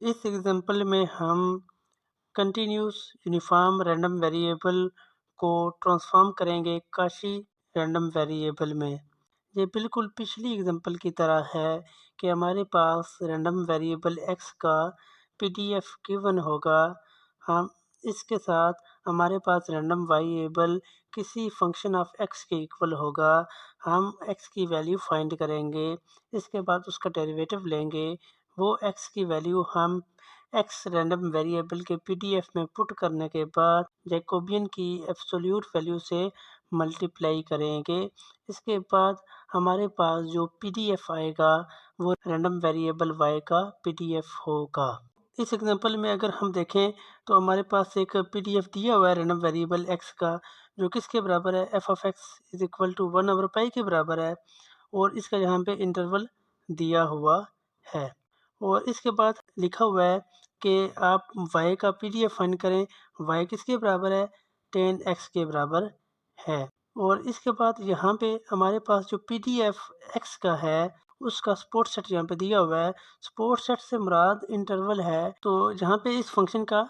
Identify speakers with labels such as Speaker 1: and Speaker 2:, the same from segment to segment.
Speaker 1: इस एग्जांपल में हम कंटिन्यूस यूनिफॉर्म रैंडम वेरिएबल को ट्रांसफॉर्म करेंगे काशी रैंडम वेरिएबल में। ये बिल्कुल पिछली एग्जांपल की तरह है कि हमारे पास रैंडम वेरिएबल x का पीडीएफ गिवन होगा। हम इसके साथ हमारे पास रैंडम वेरिएबल किसी फंक्शन ऑफ x के इक्वल होगा। हम x की वैल्यू फाइंड करेंगे, इसके बाद उसका डेरिवेटिव लेंगे। वो x की वैल्यू हम x रैंडम वेरिएबल के पीडीएफ में पुट करने के बाद जैकोबियन की एब्सोल्यूट वैल्यू से मल्टीप्लाई करेंगे। इसके बाद हमारे पास जो पीडीएफ आएगा वो रैंडम वेरिएबल y का पीडीएफ होगा। इस एग्जांपल में अगर हम देखें तो हमारे पास एक पीडीएफ दिया हुआ है रैंडम वेरिएबल x का, जो किसके बराबर है, f of x is equal to 1/π के बराबर है, और इसका यहाँ पे इंटरवल दिया हुआ है। और इसके बाद लिखा हुआ है कि आप y का पीडीएफ फाइंड करें। y किसके बराबर है, 10x के बराबर है। और इसके बाद यहाँ पे हमारे पास जो पीडीएफ x का है उसका सपोर्ट सेट यहाँ पे दिया हुआ है। सपोर्ट सेट से मुराद इंटरवल है, तो यहाँ पे इस फंक्शन का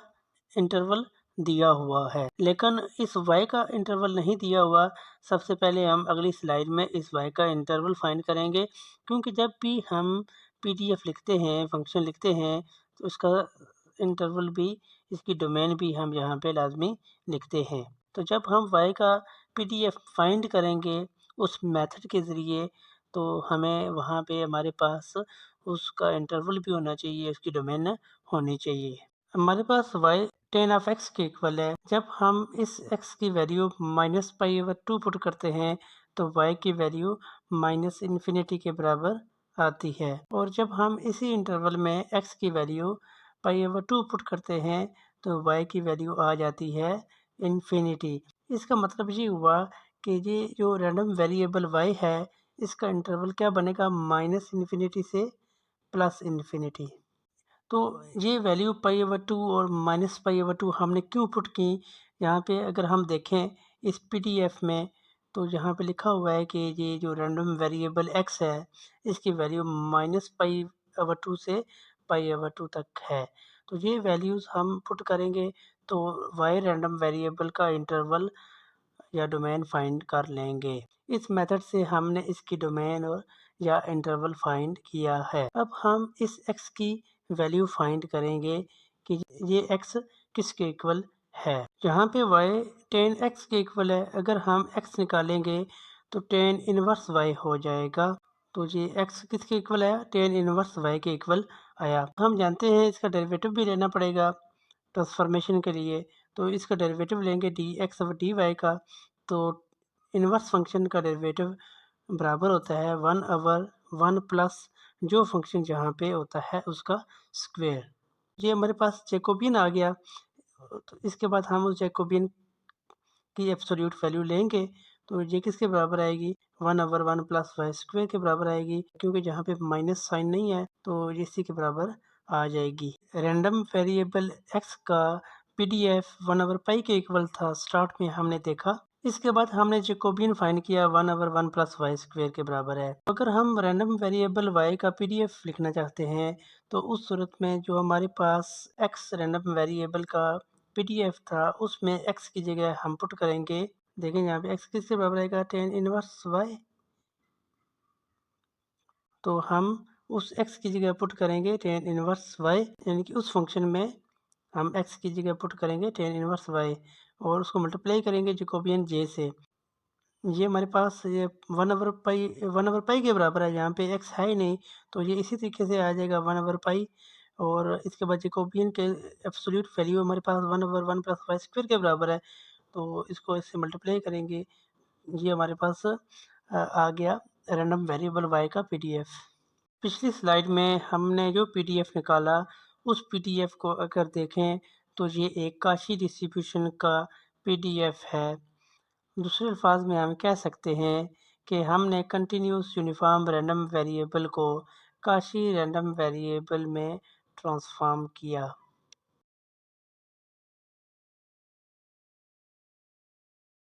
Speaker 1: इंटरवल दिया हुआ है, लेकिन इस y का इंटरवल नहीं दिया हुआ। सबसे पहले हम अगली स्लाइड में इस y का इंटरवल फाइंड करेंगे, क्योंकि जब भी हम पीडीएफ लिखते हैं, फंक्शन लिखते हैं, तो उसका इंटरवल भी, इसकी डोमेन भी हम यहाँ पे लाजमी लिखते हैं। तो जब हम y का पीडीएफ फाइंड करेंगे उस मेथड के ज़रिए, तो हमें वहाँ पे हमारे पास उसका इंटरवल भी होना चाहिए, उसकी डोमेन होनी चाहिए। हमारे पास y 10 ऑफ x के इक्वल है। जब हम इस x की वैल्यू -π/2 पुट करते हैं तो y की वैल्यू -∞ के बराबर आती है। और जब हम इसी इंटरवल में x की वैल्यू π/2 पुट करते हैं तो y की वैल्यू आ जाती है इन्फिनिटी। इसका मतलब ये हुआ कि ये जो रैंडम वेरिएबल y है इसका इंटरवल क्या बनेगा, -∞ से +∞। तो ये वैल्यू π/2 और -π/2 हमने क्यों पुट की। यहाँ पे अगर हम देखें इस पीडीएफ में, तो यहाँ पे लिखा हुआ है कि ये जो रैंडम वेरिएबल x है इसकी वैल्यू -π/2 से π/2 तक है। तो ये वैल्यूज़ हम पुट करेंगे तो y रैंडम वेरिएबल का इंटरवल या डोमेन फाइंड कर लेंगे। इस मेथड से हमने इसकी डोमेन और या इंटरवल फाइंड किया है। अब हम इस x की वैल्यू फाइंड करेंगे कि ये x किसके इक्वल है। यहाँ पे y 10x के इक्वल है। अगर हम x निकालेंगे तो 10 इनवर्स y हो जाएगा। तो ये x किसके इक्वल आया, 10 इनवर्स y के इक्वल आया। हम जानते हैं इसका डेरिवेटिव भी लेना पड़ेगा ट्रांसफॉर्मेशन के लिए, तो इसका डेरिवेटिव लेंगे dx और dy का। तो इनवर्स फंक्शन का डेरिवेटिव बराबर होता है 1/1 प्लस जो फंक्शन जहाँ पे होता है उसका स्क्वायर। ये हमारे पास जैकोबियन आ गया। तो इसके बाद हम उस जैकोबियन की एब्सोल्यूट वैल्यू लेंगे, तो ये किसके बराबर आएगी, 1/1 प्लस वाई स्क्वायर के बराबर आएगी। क्योंकि जहाँ पे माइनस साइन नहीं है तो ये इसी के बराबर आ जाएगी। रैंडम वेरिएबल x का पीडीएफ 1/π के इक्वल था, स्टार्ट में हमने देखा। इसके बाद हमने जैकोबियन फाइंड किया 1/1 प्लस वाई स्क्वायर के बराबर है। अगर हम रैंडम वेरिएबल y का पीडीएफ लिखना चाहते हैं तो उस सूरत में जो हमारे पास x रैंडम वेरिएबल का पीडीएफ था उसमें x की जगह हम पुट करेंगे। देखें यहाँ पे x किसके बराबर आएगा, 10 इनवर्स y। तो हम उस x की जगह पुट करेंगे 10 इनवर्स y, यानी कि उस फंक्शन में हम x की जगह पुट करेंगे 10 इनवर्स y और उसको मल्टीप्लाई करेंगे जैकोबियन j से। ये हमारे पास ये 1/π के बराबर है। यहाँ पे x है ही नहीं, तो ये इसी तरीके से आ जाएगा 1/π। और इसके बाद जैकोबियन के एब्सोल्यूट वैल्यू हमारे पास 1/1 प्लस वाई स्क्वायर के बराबर है, तो इसको इससे मल्टीप्लाई करेंगे। ये हमारे पास आ गया रैंडम वेरिएबल y का पीडीएफ। पिछली स्लाइड में हमने जो पीडीएफ निकाला उस पीडीएफ को अगर देखें तो ये एक काशी डिस्ट्रीब्यूशन का पीडीएफ है। दूसरे अल्फाज में हम कह सकते हैं कि हमने कंटिन्यूस यूनिफॉर्म रैंडम वेरिएबल को काशी रैंडम वेरिएबल में ट्रांसफॉर्म किया।